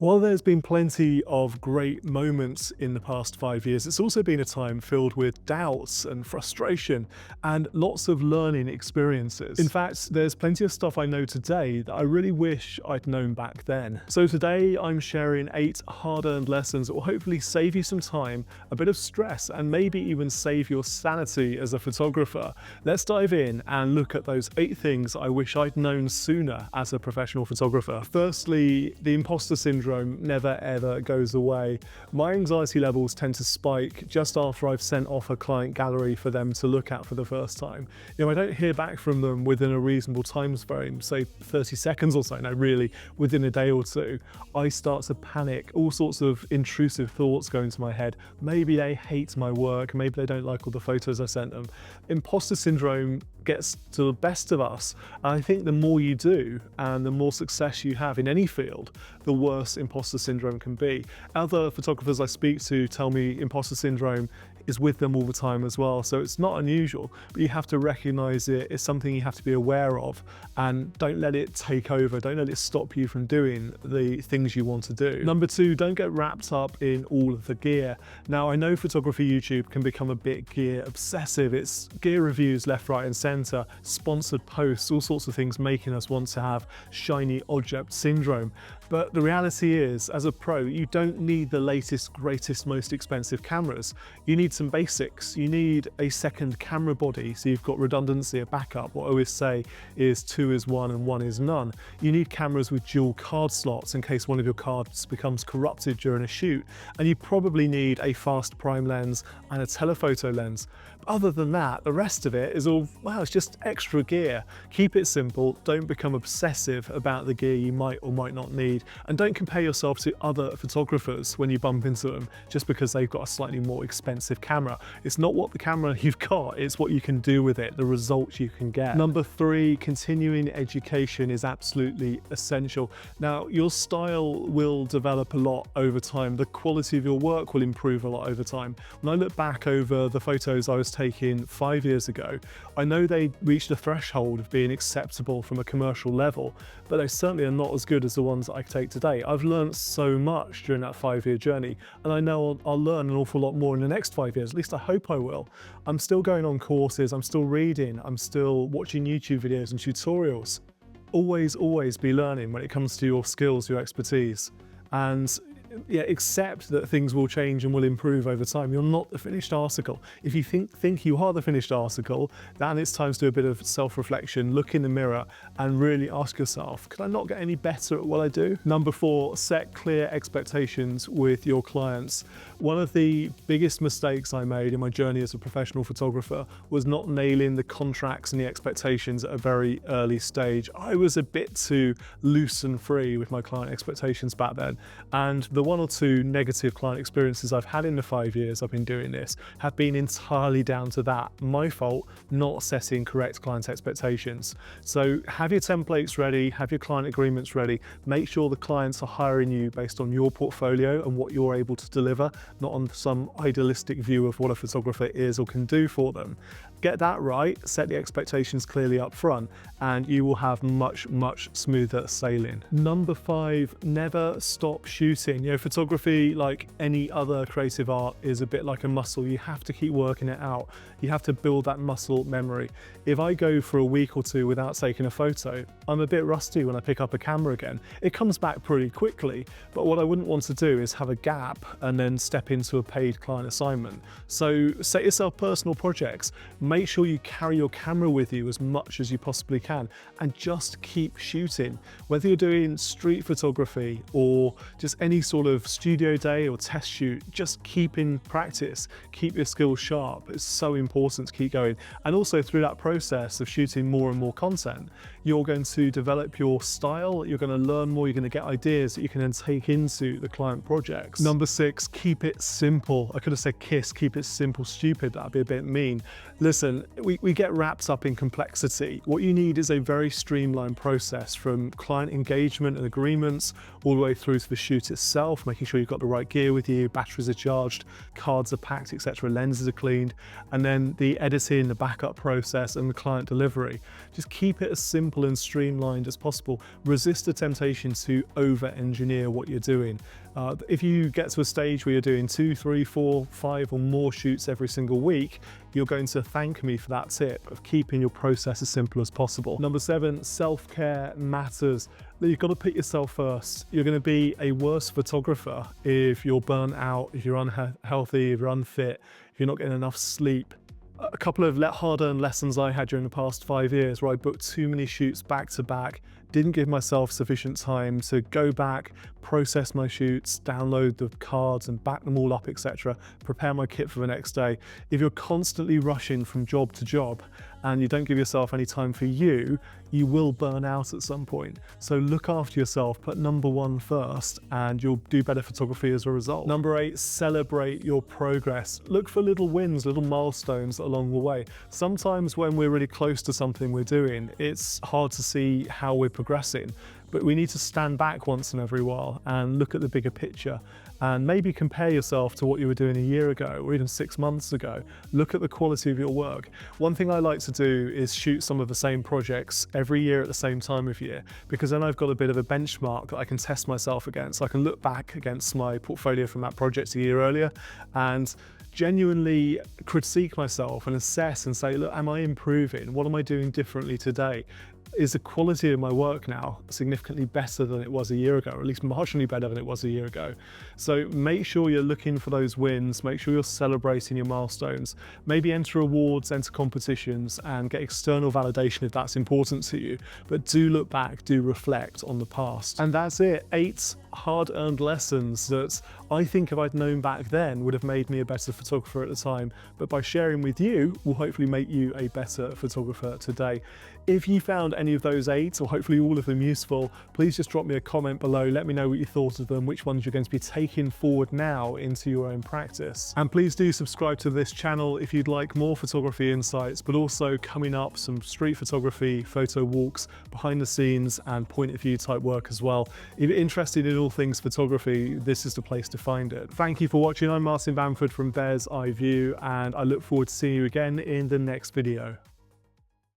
While there's been plenty of great moments in the past 5 years, it's also been a time filled with doubts and frustration and lots of learning experiences. In fact, there's plenty of stuff I know today that I really wish I'd known back then. So today I'm sharing 8 hard-earned lessons that will hopefully save you some time, a bit of stress, and maybe even save your sanity as a photographer. Let's dive in and look at those 8 things I wish I'd known sooner as a professional photographer. Firstly, the imposter syndrome never ever goes away. My anxiety levels tend to spike just after I've sent off a client gallery for them to look at for the first time. I don't hear back from them within a reasonable time frame, say 30 seconds or so, no really, within a day or two. I start to panic, all sorts of intrusive thoughts go into my head. Maybe they hate my work, maybe they don't like all the photos I sent them. Imposter syndrome gets to the best of us. And I think the more you do and the more success you have in any field, the worse imposter syndrome can be. Other photographers I speak to tell me imposter syndrome is with them all the time as well. So it's not unusual, but you have to recognize it. It's something you have to be aware of, and don't let it take over. Don't let it stop you from doing the things you want to do. Number 2, don't get wrapped up in all of the gear. Now, I know photography YouTube can become a bit gear obsessive. It's gear reviews left, right, and center, sponsored posts, all sorts of things making us want to have shiny object syndrome. But the reality is, as a pro, you don't need the latest, greatest, most expensive cameras. You need some basics. You need a second camera body, so you've got redundancy, a backup. What I always say is 2 is 1 and 1 is none. You need cameras with dual card slots in case one of your cards becomes corrupted during a shoot. And you probably need a fast prime lens and a telephoto lens. Other than that, the rest of it is all, well, it's just extra gear. Keep it simple. Don't become obsessive about the gear you might or might not need. And don't compare yourself to other photographers when you bump into them just because they've got a slightly more expensive camera. It's not what the camera you've got, it's what you can do with it, the results you can get. Number 3, continuing education is absolutely essential. Now, your style will develop a lot over time. The quality of your work will improve a lot over time. When I look back over the photos I was taking 5 years ago, I know they reached a threshold of being acceptable from a commercial level, but they certainly are not as good as the ones that I take today. I've learned so much during that 5-year journey, and I know I'll learn an awful lot more in the next 5 years. At least I hope I will. I'm still going on courses, I'm still reading, I'm still watching YouTube videos and tutorials. Always be learning when it comes to your skills, your expertise. And yeah, accept that things will change and will improve over time. You're not the finished article. If you think you are the finished article, then it's time to do a bit of self-reflection, look in the mirror and really ask yourself, could I not get any better at what I do? Number 4, set clear expectations with your clients. One of the biggest mistakes I made in my journey as a professional photographer was not nailing the contracts and the expectations at a very early stage. I was a bit too loose and free with my client expectations back then, and the 1 or 2 negative client experiences I've had in the 5 years I've been doing this have been entirely down to that. My fault, not setting correct client expectations. So have your templates ready, have your client agreements ready, make sure the clients are hiring you based on your portfolio and what you're able to deliver, not on some idealistic view of what a photographer is or can do for them. Get that right, set the expectations clearly up front, and you will have much smoother sailing. Number 5, never stop shooting. Photography, like any other creative art, is a bit like a muscle. You have to keep working it out. You have to build that muscle memory. If I go for a week or 2 without taking a photo, I'm a bit rusty when I pick up a camera again. It comes back pretty quickly, but what I wouldn't want to do is have a gap and then step into a paid client assignment. So set yourself personal projects. Make sure you carry your camera with you as much as you possibly can and just keep shooting. Whether you're doing street photography or just any sort of studio day or test shoot, just keep in practice, keep your skills sharp. It's so important to keep going. And also through that process of shooting more and more content, you're going to develop your style, you're going to learn more, you're going to get ideas that you can then take into the client projects. Number 6, keep it simple. I could have said KISS, keep it simple, stupid, that'd be a bit mean. Listen, Listen, we get wrapped up in complexity. What you need is a very streamlined process, from client engagement and agreements all the way through to the shoot itself, making sure you've got the right gear with you, batteries are charged, cards are packed, etc., lenses are cleaned, and then the editing, the backup process, and the client delivery. Just keep it as simple and streamlined as possible. Resist the temptation to over-engineer what you're doing. If you get to a stage where you're doing 2, 3, 4, 5 or more shoots every single week, you're going to thank me for that tip of keeping your process as simple as possible. Number 7, self-care matters. You've got to put yourself first. You're going to be a worse photographer if you're burnt out, if you're unhealthy, if you're unfit, if you're not getting enough sleep. A couple of hard-earned lessons I had during the past 5 years, where I booked too many shoots back to back, didn't give myself sufficient time to go back, process my shoots, download the cards and back them all up, etc., prepare my kit for the next day. If you're constantly rushing from job to job and you don't give yourself any time for you, you will burn out at some point. So look after yourself, put number 1 first, and you'll do better photography as a result. Number 8, celebrate your progress. Look for little wins, little milestones along the way. Sometimes when we're really close to something we're doing, it's hard to see how we're progressing, but we need to stand back once in every while and look at the bigger picture, and maybe compare yourself to what you were doing a year ago or even 6 months ago. Look at the quality of your work. One thing I like to do is shoot some of the same projects every year at the same time of year, because then I've got a bit of a benchmark that I can test myself against. I can look back against my portfolio from that project a year earlier and genuinely critique myself and assess and say, look, am I improving? What am I doing differently today? Is the quality of my work now significantly better than it was a year ago, or at least marginally better than it was a year ago? So make sure you're looking for those wins, make sure you're celebrating your milestones, maybe enter awards, enter competitions, and get external validation if that's important to you. But do look back, do reflect on the past. And that's it, 8 hard-earned lessons that I think if I'd known back then would have made me a better photographer at the time, but by sharing with you will hopefully make you a better photographer today. If you found any of those 8, or hopefully all of them, useful, please just drop me a comment below. Let me know what you thought of them, which ones you're going to be taking forward now into your own practice. And please do subscribe to this channel if you'd like more photography insights, but also coming up some street photography, photo walks, behind the scenes and point of view type work as well. If you're interested in all things photography, this is the place to find it. Thank you for watching. I'm Martin Bamford from Bear's Eye View, and I look forward to seeing you again in the next video.